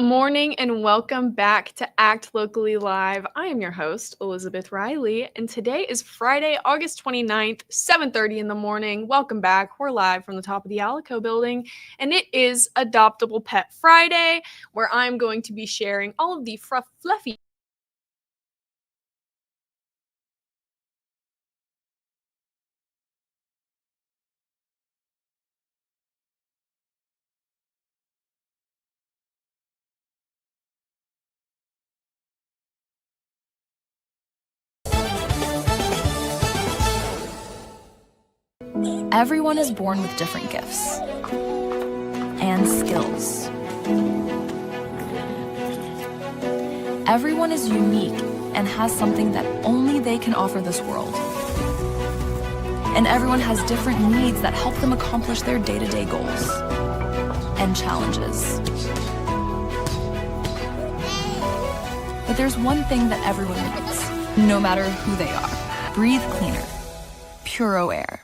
morning and welcome back to Act Locally Live. I am your host, Eliabeth Riley, and today is Friday, August 29th, 7:30 in the morning. Welcome back. We're live from the top of the Alico building, and it is Adoptable Pet Friday, where I'm going to be sharing all of the fluffy Everyone is born with different gifts and skills. Everyone is unique and has something that only they can offer this world. And everyone has different needs that help them accomplish their day-to-day goals and challenges. But there's one thing that everyone needs, no matter who they are. Breathe cleaner. Puro air.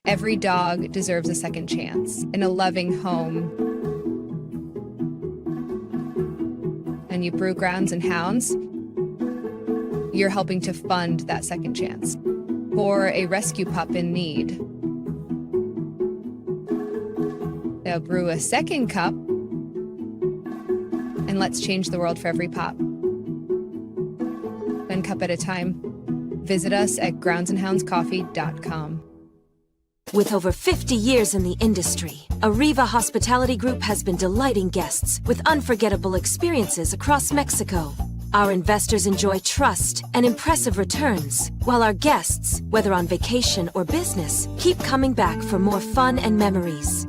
Every dog deserves a second chance in a loving home. And you brew Grounds and Hounds, you're helping to fund that second chance for a rescue pup in need. They'll brew a second cup, and let's change the world for every pup. One cup at a time. Visit us at groundsandhoundscoffee.com. With over 50 years in the industry, Arriva Hospitality Group has been delighting guests with unforgettable experiences across Mexico. Our investors enjoy trust and impressive returns, while our guests, whether on vacation or business, keep coming back for more fun and memories.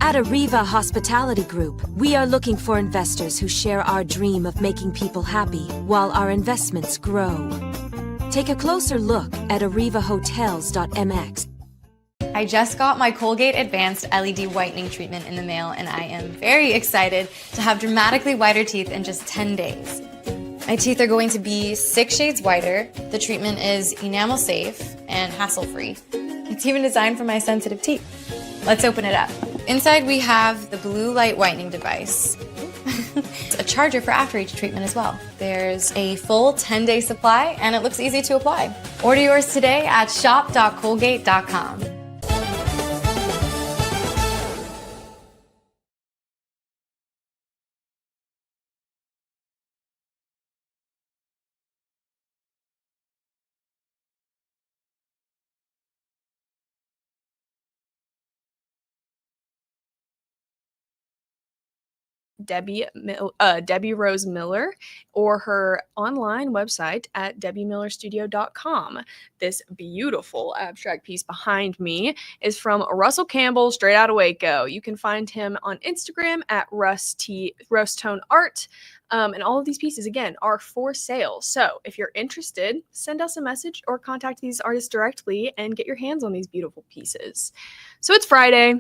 At Arriva Hospitality Group, we are looking for investors who share our dream of making people happy while our investments grow. Take a closer look at arrivahotels.mx. I just got my Colgate Advanced LED Whitening Treatment in the mail, and I am very excited to have dramatically whiter teeth in just 10 days. My teeth are going to be 6 shades whiter. The treatment is enamel safe and hassle-free. It's even designed for my sensitive teeth. Let's open it up. Inside we have the blue light whitening device. A charger for after each treatment as well. There's a full 10-day supply, and it looks easy to apply. Order yours today at shop.colgate.com. Debbie Rose Miller, or her online website at debbiemillerstudio.com. This beautiful abstract piece behind me is from Russell Campbell, straight out of Waco. You can find him on Instagram at Rustone Art. And all of these pieces, again, are for sale. So if you're interested, send us a message or contact these artists directly and get your hands on these beautiful pieces. So it's Friday.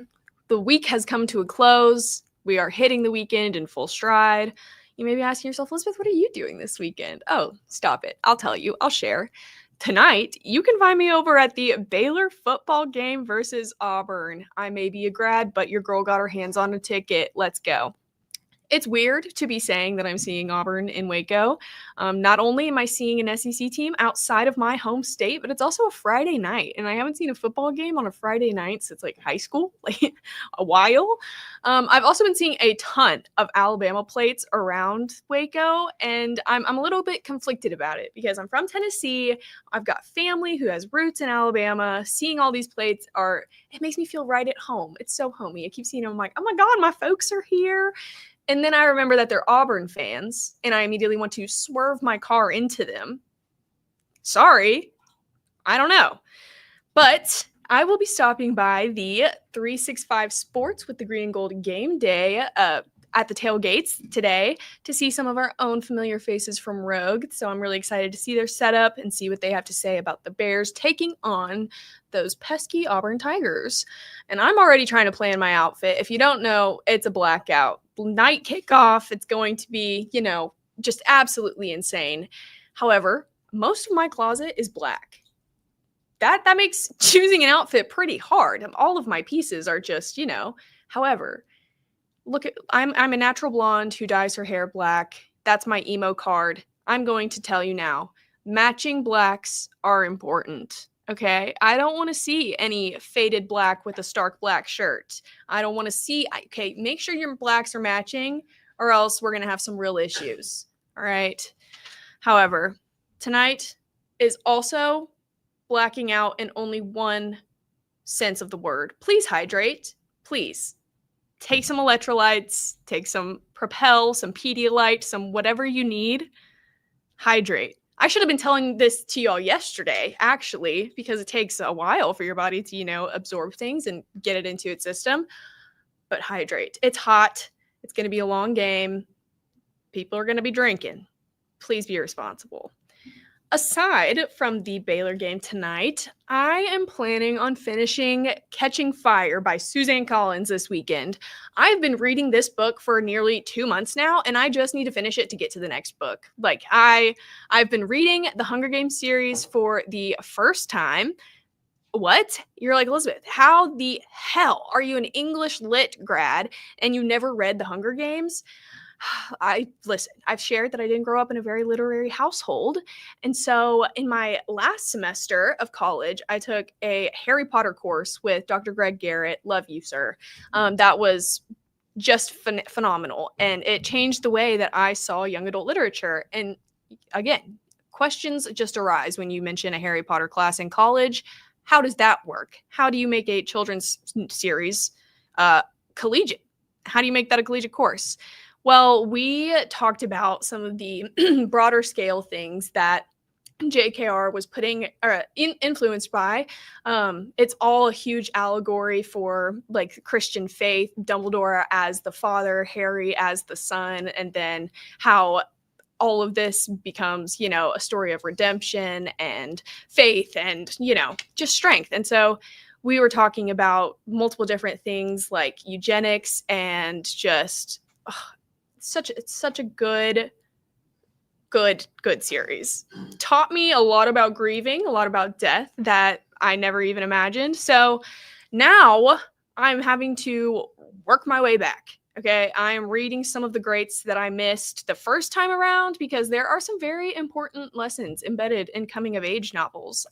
The week has come to a close. We are hitting the weekend in full stride. You may be asking yourself, Elizabeth, what are you doing this weekend? Oh, stop it. I'll tell you. I'll share. Tonight, you can find me over at the Baylor football game versus Auburn. I may be a grad, but your girl got her hands on a ticket. Let's go. It's weird to be saying that I'm seeing Auburn in Waco. Not only am I seeing an SEC team outside of my home state, but it's also a Friday night. And I haven't seen a football game on a Friday night since like high school, like a while. I've also been seeing a ton of Alabama plates around Waco, and I'm a little bit conflicted about it because I'm from Tennessee. I've got family who has roots in Alabama. Seeing all these plates it makes me feel right at home. It's so homey. I keep seeing them. I'm like, oh my God, my folks are here. And then I remember that they're Auburn fans, and I immediately want to swerve my car into them. Sorry, I don't know. But I will be stopping by the 365 Sports with the Green and Gold Game Day at the tailgates today to see some of our own familiar faces from Rogue. So I'm really excited to see their setup and see what they have to say about the Bears taking on those pesky Auburn Tigers. And I'm already trying to plan my outfit. If you don't know, it's a blackout. Night kickoff. It's going to be, just absolutely insane. However, most of my closet is black. That makes choosing an outfit pretty hard. All of my pieces are just, however, look at I'm a natural blonde who dyes her hair black. That's my emo card. I'm going to tell you now. Matching blacks are important. Okay? I don't want to see any faded black with a stark black shirt. I don't want to see okay, make sure your blacks are matching or else we're going to have some real issues. All right? However, tonight is also blacking out in only one sense of the word. Please hydrate. Please. Take some electrolytes, take some Propel, some Pedialyte, some whatever you need. Hydrate. I should have been telling this to y'all yesterday, actually, because it takes a while for your body to, absorb things and get it into its system. But hydrate. It's hot. It's going to be a long game. People are going to be drinking. Please be responsible. Aside from the Baylor game tonight, I am planning on finishing Catching Fire by Suzanne Collins this weekend. I've been reading this book for nearly 2 months now, and I just need to finish it to get to the next book. Like, I've been reading the Hunger Games series for the first time. What? You're like, Elizabeth, how the hell are you an English lit grad and you never read the Hunger Games? Listen, I've shared that I didn't grow up in a very literary household. And so in my last semester of college, I took a Harry Potter course with Dr. Greg Garrett. Love you, sir. That was just phenomenal. And it changed the way that I saw young adult literature. And again, questions just arise when you mention a Harry Potter class in college. How does that work? How do you make a children's series collegiate? How do you make that a collegiate course? Well, we talked about some of the broader scale things that JKR was influenced by. It's all a huge allegory for like Christian faith, Dumbledore as the father, Harry as the son, and then how all of this becomes, a story of redemption and faith and, just strength. And so we were talking about multiple different things like eugenics and just it's such a good series. Taught me a lot about grieving, a lot about death that I never even imagined. So now I'm having to work my way back. Okay, I am reading some of the greats that I missed the first time around because there are some very important lessons embedded in coming of age novels.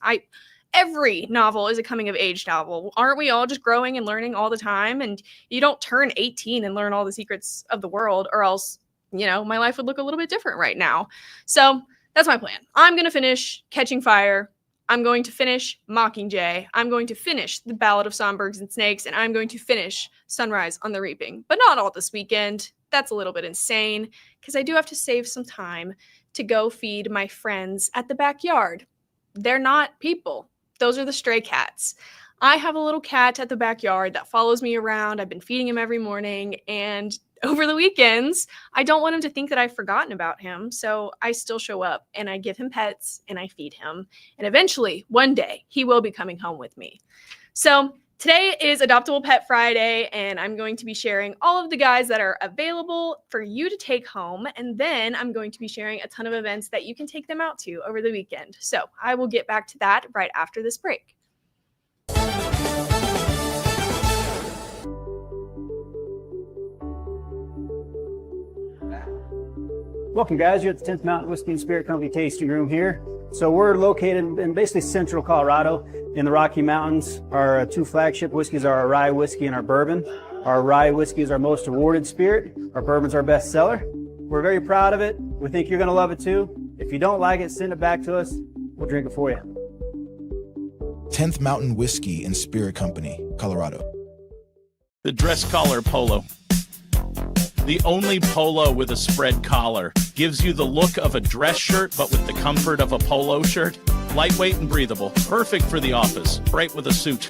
Every novel is a coming of age novel. Aren't we all just growing and learning all the time? And you don't turn 18 and learn all the secrets of the world, or else, my life would look a little bit different right now. So that's my plan. I'm going to finish Catching Fire. I'm going to finish Mockingjay. I'm going to finish The Ballad of Songbirds and Snakes, and I'm going to finish Sunrise on the Reaping. But not all this weekend. That's a little bit insane because I do have to save some time to go feed my friends at the backyard. They're not people. Those are the stray cats. I have a little cat at the backyard that follows me around. I've been feeding him every morning, and over the weekends, I don't want him to think that I've forgotten about him, so I still show up, and I give him pets, and I feed him, and eventually, one day, he will be coming home with me. So today is Adoptable Pet Friday, and I'm going to be sharing all of the guys that are available for you to take home, and then I'm going to be sharing a ton of events that you can take them out to over the weekend. So I will get back to that right after this break. Welcome, guys. You're at the 10th Mountain Whiskey and Spirit Company tasting room here. So we're located in basically central Colorado in the Rocky Mountains. Our two flagship whiskeys are our rye whiskey and our bourbon. Our rye whiskey is our most awarded spirit. Our bourbon's our best seller. We're very proud of it. We think you're going to love it too. If you don't like it, send it back to us. We'll drink it for you. 10th Mountain Whiskey and Spirit Company, Colorado. The dress collar polo. The only polo with a spread collar. Gives you the look of a dress shirt, but with the comfort of a polo shirt. Lightweight and breathable. Perfect for the office. Bright with a suit.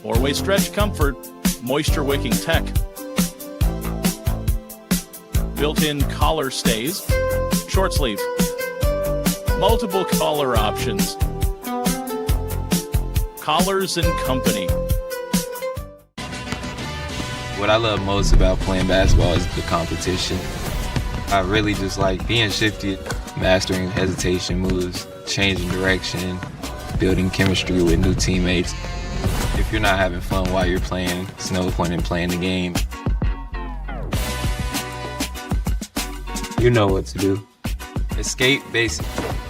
4-way stretch comfort. Moisture wicking tech. Built-in collar stays. Short sleeve. Multiple collar options. Collars and Company. What I love most about playing basketball is the competition. I really just like being shifty, mastering hesitation moves, changing direction, building chemistry with new teammates. If you're not having fun while you're playing, it's no point in playing the game. You know what to do. Escape Basic.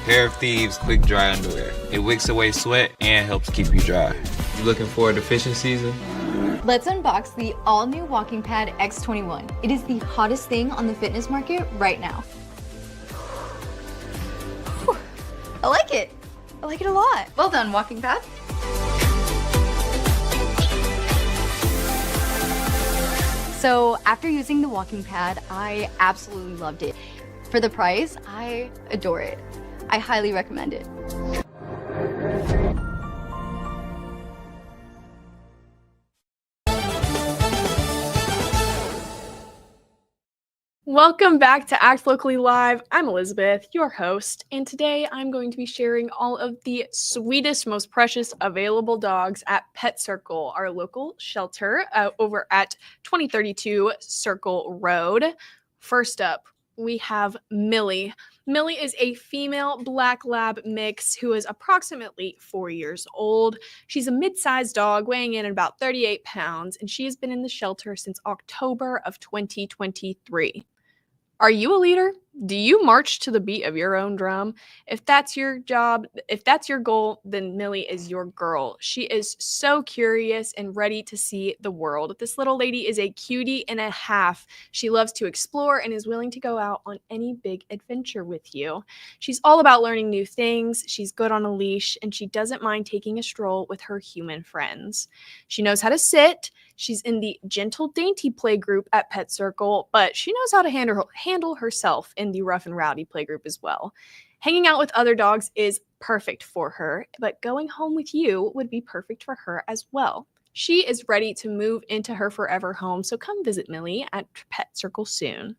Pair of Thieves quick dry underwear. It wicks away sweat and helps keep you dry. You looking forward to fishing season? Let's unbox the all-new Walking Pad X21. It is the hottest thing on the fitness market right now. Whew. I like it. I like it a lot. Well done, Walking Pad. So after using the Walking Pad, I absolutely loved it. For the price, I adore it. I highly recommend it. Welcome back to Act Locally Live. I'm Elizabeth, your host, and today I'm going to be sharing all of the sweetest, most precious available dogs at Pet Circle, our local shelter over at 2032 Circle Road. First up, we have Millie. Millie is a female black lab mix who is approximately 4 years old. She's a mid-sized dog weighing in at about 38 pounds, and she has been in the shelter since October of 2023. Are you a leader? Do you march to the beat of your own drum? If that's your job, if that's your goal, then Millie is your girl. She is so curious and ready to see the world. This little lady is a cutie and a half. She loves to explore and is willing to go out on any big adventure with you. She's all about learning new things. She's good on a leash, and she doesn't mind taking a stroll with her human friends. She knows how to sit. She's in the Gentle Dainty play group at Pet Circle, but she knows how to handle herself in the Rough and Rowdy play group as well. Hanging out with other dogs is perfect for her, but going home with you would be perfect for her as well. She is ready to move into her forever home, so come visit Millie at Pet Circle soon.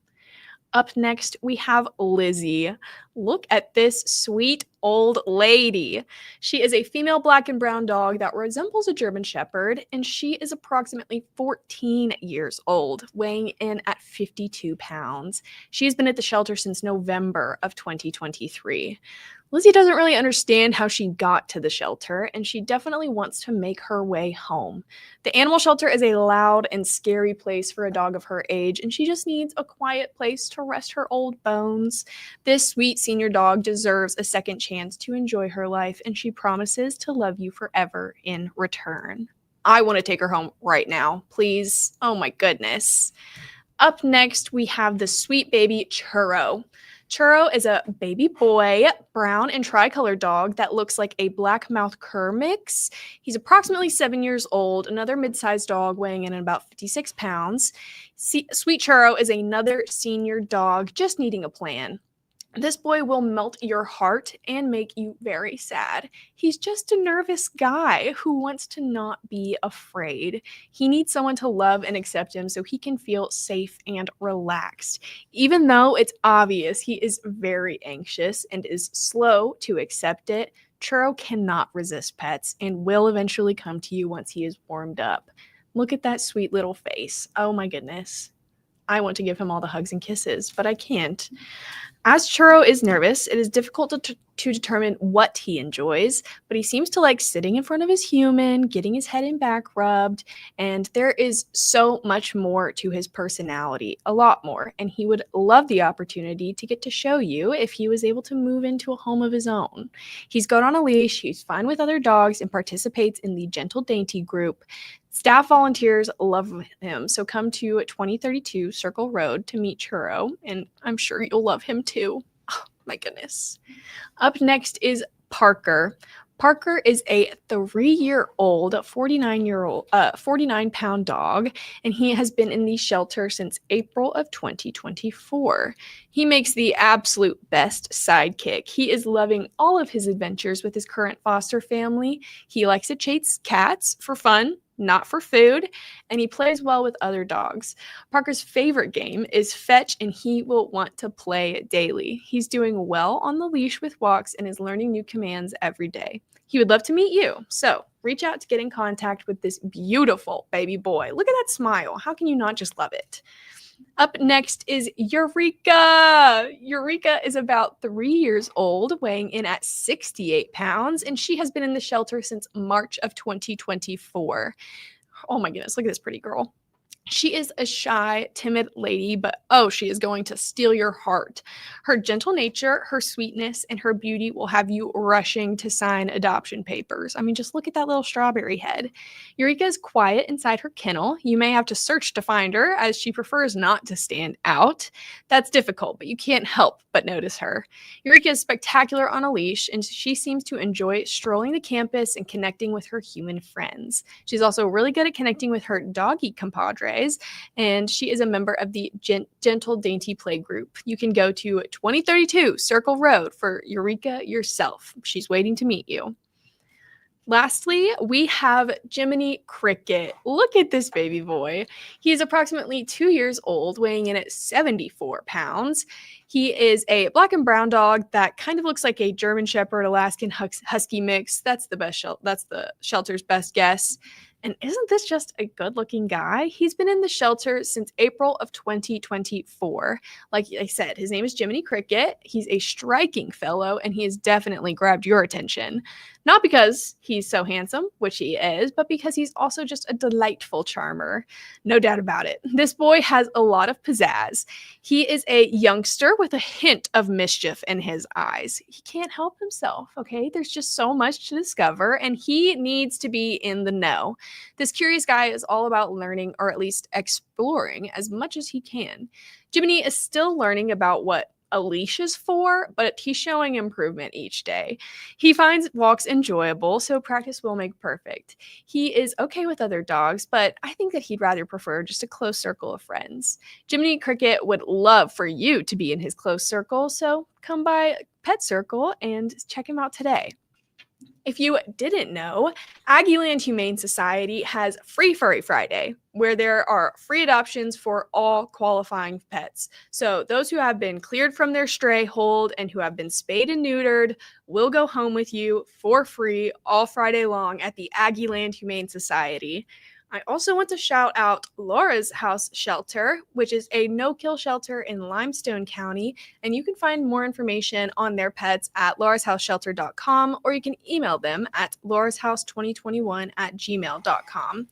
Up next, we have Lizzie. Look at this sweet old lady. She is a female black and brown dog that resembles a German Shepherd, and she is approximately 14 years old, weighing in at 52 pounds. She has been at the shelter since November of 2023. Lizzie doesn't really understand how she got to the shelter, and she definitely wants to make her way home. The animal shelter is a loud and scary place for a dog of her age, and she just needs a quiet place to rest her old bones. This sweet senior dog deserves a second chance to enjoy her life, and she promises to love you forever in return. I want to take her home right now, please. Oh my goodness. Up next, we have the sweet baby Churro. Churro is a baby boy, brown and tricolor dog that looks like a black mouth cur mix. He's approximately 7 years old, another mid-sized dog weighing in at about 56 pounds. Sweet Churro is another senior dog just needing a plan. This boy will melt your heart and make you very sad. He's just a nervous guy who wants to not be afraid. He needs someone to love and accept him so he can feel safe and relaxed. Even though it's obvious he is very anxious and is slow to accept it, Churro cannot resist pets and will eventually come to you once he is warmed up. Look at that sweet little face. Oh my goodness. I want to give him all the hugs and kisses, but I can't. As Churro is nervous, it is difficult to determine what he enjoys, but he seems to like sitting in front of his human, getting his head and back rubbed, and there is so much more to his personality, a lot more, and he would love the opportunity to get to show you if he was able to move into a home of his own. He's good on a leash, he's fine with other dogs, and participates in the Gentle Dainty group. Staff volunteers love him, so come to 2032 Circle Road to meet Churro, and I'm sure you'll love him too. Oh, my goodness. Up next is Parker. Parker is a 3-year-old, 49-pound dog, and he has been in the shelter since April of 2024. He makes the absolute best sidekick. He is loving all of his adventures with his current foster family. He likes to chase cats for fun, not for food, and he plays well with other dogs. Parker's favorite game is fetch, and he will want to play daily. He's doing well on the leash with walks and is learning new commands every day. He would love to meet you, so reach out to get in contact with this beautiful baby boy. Look at that smile. How can you not just love it? Up next is Eureka. Eureka is about 3 years old, weighing in at 68 pounds, and she has been in the shelter since March of 2024. Oh my goodness, look at this pretty girl. She is a shy, timid lady, but oh, she is going to steal your heart. Her gentle nature, her sweetness, and her beauty will have you rushing to sign adoption papers. I mean, just look at that little strawberry head. Eureka is quiet inside her kennel. You may have to search to find her, as she prefers not to stand out. That's difficult, but you can't help but notice her. Eureka is spectacular on a leash, and she seems to enjoy strolling the campus and connecting with her human friends. She's also really good at connecting with her doggy compadres, and she is a member of the Gentle Dainty Play group. You can go to 2032 Circle Road for Eureka yourself. She's waiting to meet you. Lastly, we have Jiminy Cricket. Look at this baby boy. He's approximately 2 years old, weighing in at 74 pounds. He is a black and brown dog that kind of looks like a German Shepherd Alaskan Husky mix. That's the shelter's best guess. And isn't this just a good-looking guy? He's been in the shelter since April of 2024. Like I said, his name is Jiminy Cricket. He's a striking fellow, and he has definitely grabbed your attention. Not because he's so handsome, which he is, but because he's also just a delightful charmer. No doubt about it. This boy has a lot of pizzazz. He is a youngster with a hint of mischief in his eyes. He can't help himself, okay? There's just so much to discover, and he needs to be in the know. This curious guy is all about learning, or at least exploring, as much as he can. Jiminy is still learning about what a leash is for, but he's showing improvement each day. He finds walks enjoyable, so practice will make perfect. He is okay with other dogs, but I think that he'd rather prefer just a close circle of friends. Jiminy Cricket would love for you to be in his close circle, so come by Pet Circle and check him out today. If you didn't know, Aggieland Humane Society has Free Furry Friday, where there are free adoptions for all qualifying pets. So those who have been cleared from their stray hold and who have been spayed and neutered will go home with you for free all Friday long at the Aggieland Humane Society. I also want to shout out Laura's House Shelter, which is a no-kill shelter in Limestone County, and you can find more information on their pets at laurashouseshelter.com, or you can email them at laurashouse2021@gmail.com.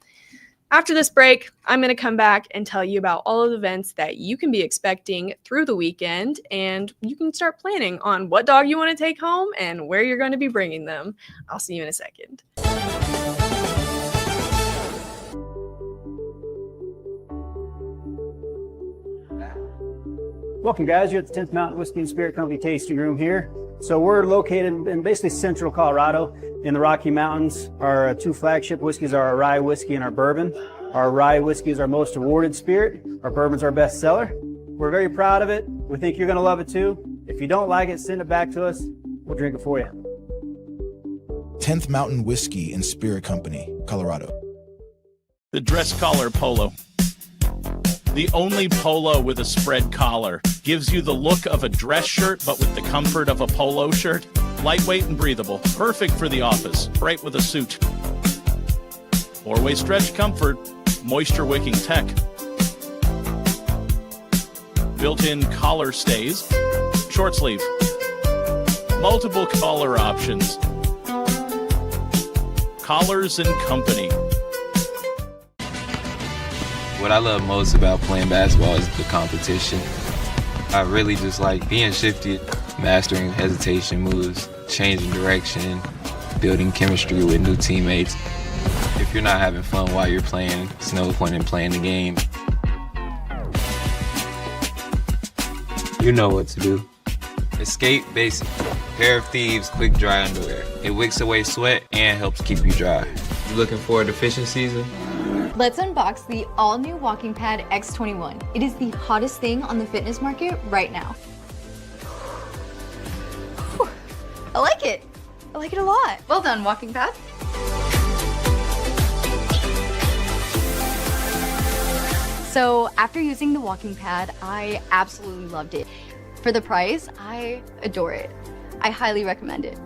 After this break, I'm going to come back and tell you about all of the events that you can be expecting through the weekend, and you can start planning on what dog you want to take home and where you're going to be bringing them. I'll see you in a second. Welcome, guys. You're at the 10th Mountain Whiskey and Spirit Company tasting room here. So we're located in basically central Colorado in the Rocky Mountains. Our two flagship whiskeys are our rye whiskey and our bourbon. Our rye whiskey is our most awarded spirit. Our bourbon's our best seller. We're very proud of it. We think you're going to love it too. If you don't like it, send it back to us. We'll drink it for you. 10th Mountain Whiskey and Spirit Company, Colorado. The dress collar polo. The only polo with a spread collar. Gives you the look of a dress shirt, but with the comfort of a polo shirt. Lightweight and breathable. Perfect for the office. Right with a suit. 4-way stretch comfort. Moisture wicking tech. Built-in collar stays. Short sleeve. Multiple collar options. Collars and Company. What I love most about playing basketball is the competition. I really just like being shifty, mastering hesitation moves, changing direction, building chemistry with new teammates. If you're not having fun while you're playing, there's no point in playing the game. You know what to do. Escape Basic. Pair of Thieves quick dry underwear. It wicks away sweat and helps keep you dry. You looking forward to fishing season? Let's unbox the all-new Walking Pad X21. It is the hottest thing on the fitness market right now. Whew. I like it. I like it a lot. Well done, Walking Pad. So after using the Walking Pad, I absolutely loved it. For the price, I adore it. I highly recommend it.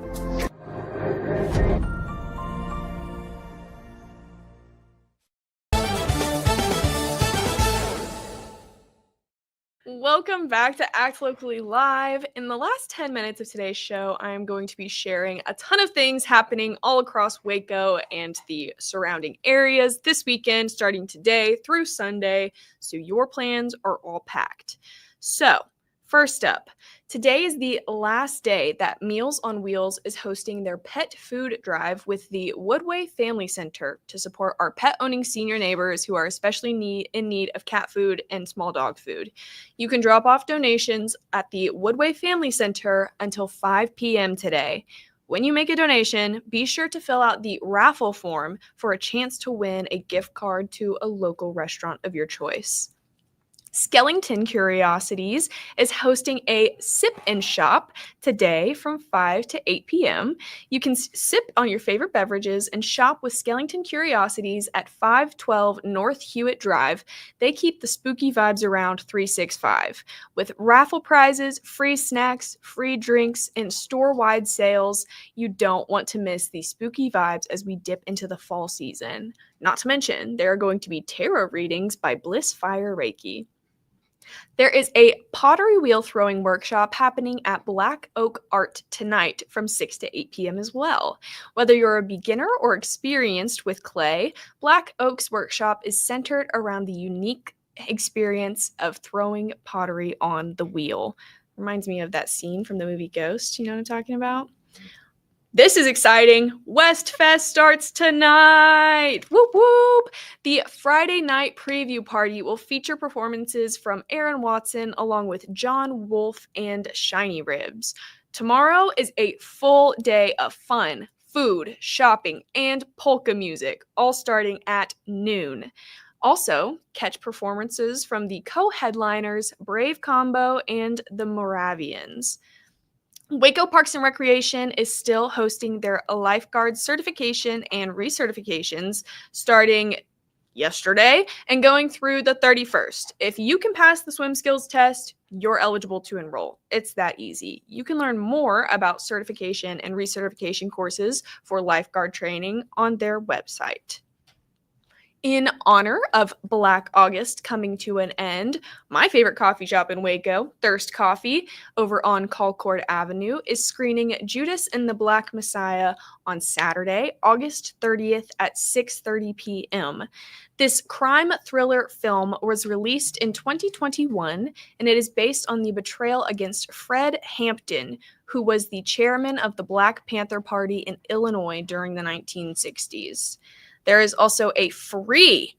Welcome welcome back to Act Locally Live. In the last 10 minutes of today's show, I am going to be sharing a ton of things happening all across Waco and the surrounding areas this weekend, starting today through Sunday, so your plans are all packed. So, first up, today is the last day that Meals on Wheels is hosting their pet food drive with the Woodway Family Center to support our pet-owning senior neighbors who are especially in need of cat food and small dog food. You can drop off donations at the Woodway Family Center until 5 p.m. today. When you make a donation, be sure to fill out the raffle form for a chance to win a gift card to a local restaurant of your choice. Skellington Curiosities is hosting a sip and shop today from 5 to 8 p.m. You can sip on your favorite beverages and shop with Skellington Curiosities at 512 North Hewitt Drive. They keep the spooky vibes around 365 with raffle prizes, free snacks, free drinks, and store-wide sales. You don't want to miss these spooky vibes as we dip into the fall season. Not to mention, there are going to be tarot readings by Bliss Fire Reiki. There is a pottery wheel throwing workshop happening at Black Oak Art tonight from 6 to 8 p.m. as well. Whether you're a beginner or experienced with clay, Black Oak's workshop is centered around the unique experience of throwing pottery on the wheel. Reminds me of that scene from the movie Ghost. You know what I'm talking about? This is exciting. West Fest starts tonight. Whoop whoop. The Friday night preview party will feature performances from Aaron Watson along with John Wolfe and Shiny Ribs. Tomorrow is a full day of fun, food, shopping, and polka music, all starting at noon. Also, catch performances from the co-headliners Brave Combo and the Moravians. Waco Parks and Recreation is still hosting their lifeguard certification and recertifications starting yesterday and going through the 31st. If you can pass the swim skills test, you're eligible to enroll. It's that easy. You can learn more about certification and recertification courses for lifeguard training on their website. In honor of Black August coming to an end, my favorite coffee shop in Waco, Thirst Coffee, over on Colcord Avenue, is screening Judas and the Black Messiah on Saturday, August 30th at 6:30 p.m. This crime thriller film was released in 2021, and it is based on the betrayal against Fred Hampton, who was the chairman of the Black Panther Party in Illinois during the 1960s. There is also a free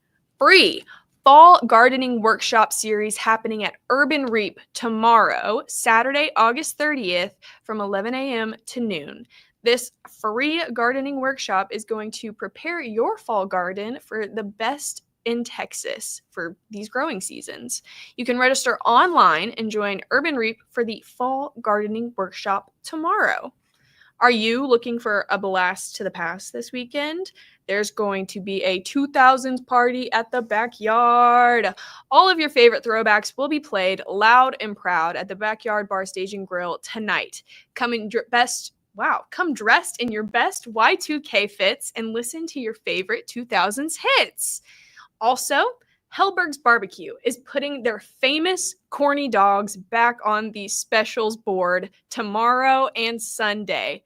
fall gardening workshop series happening at Urban Reap tomorrow, Saturday, August 30th from 11 a.m. to noon. This free gardening workshop is going to prepare your fall garden for the best in Texas for these growing seasons. You can register online and join Urban Reap for the fall gardening workshop tomorrow. Are you looking for a blast to the past this weekend? There's going to be a 2000s party at the backyard. All of your favorite throwbacks will be played loud and proud at the Backyard Bar Stage and Grill tonight. Come dressed in your best Y2K fits and listen to your favorite 2000s hits. Also, Hellberg's Barbecue is putting their famous corny dogs back on the specials board tomorrow and Sunday.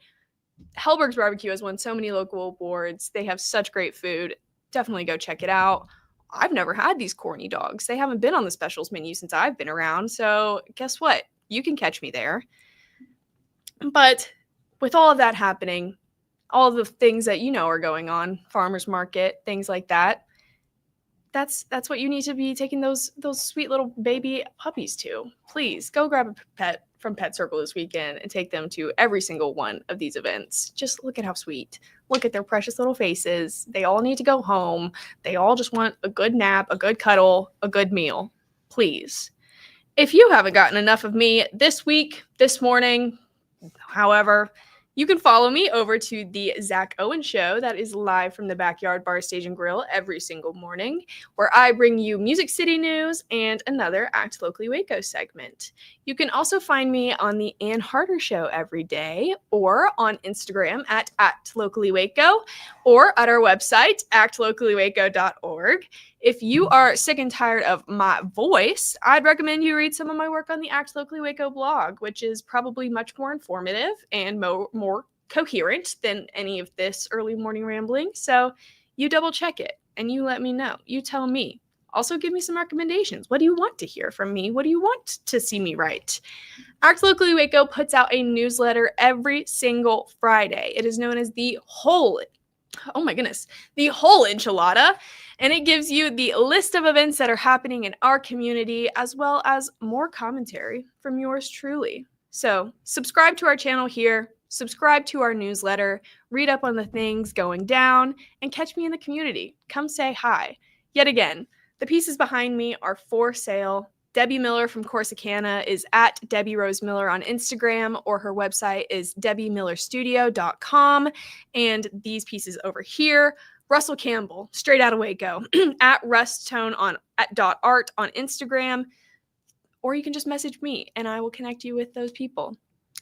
Hellberg's Barbecue has won so many local awards. They have such great food. Definitely go check it out. I've never had these corny dogs. They haven't been on the specials menu since I've been around. So guess what? You can catch me there. But with all of that happening, all of the things that you know are going on, farmers market, things like that, that's what you need to be taking those sweet little baby puppies to. Please go grab a pet from Pet Circle this weekend and take them to every single one of these events. Just look at how sweet. Look at their precious little faces. They all need to go home. They all just want a good nap, a good cuddle, a good meal. Please. If you haven't gotten enough of me this week, this morning, however, you can follow me over to the Zach Owen Show that is live from the Backyard Bar Stage and Grill every single morning, where I bring you Music City news and another Act Locally Waco segment. You can also find me on the Ann Harder Show every day, or on Instagram at @LocallyWaco, or at our website, actlocallywaco.org. If you are sick and tired of my voice, I'd recommend you read some of my work on the Act Locally Waco blog, which is probably much more informative and more coherent than any of this early morning rambling. So you double check it and you let me know. You tell me. Also, give me some recommendations. What do you want to hear from me? What do you want to see me write? Act Locally Waco puts out a newsletter every single Friday. It is known as the whole enchilada, and it gives you the list of events that are happening in our community, as well as more commentary from yours truly. So subscribe to our channel here, subscribe to our newsletter, read up on the things going down, and catch me in the community. Come say hi. Yet again, the pieces behind me are for sale. Debbie Miller from Corsicana is at Debbie Rose Miller on Instagram, or her website is debbiemillerstudio.com. And these pieces over here, Russell Campbell, straight out of Waco, at Rustone at .art on Instagram, or you can just message me and I will connect you with those people.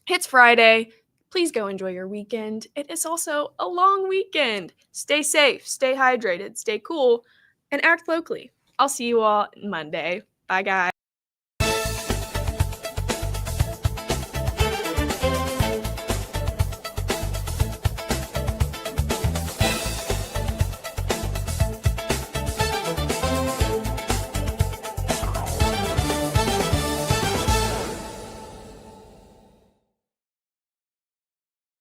It's Friday. Please go enjoy your weekend. It is also a long weekend. Stay safe, stay hydrated, stay cool, and act locally. I'll see you all Monday. Bye, guys.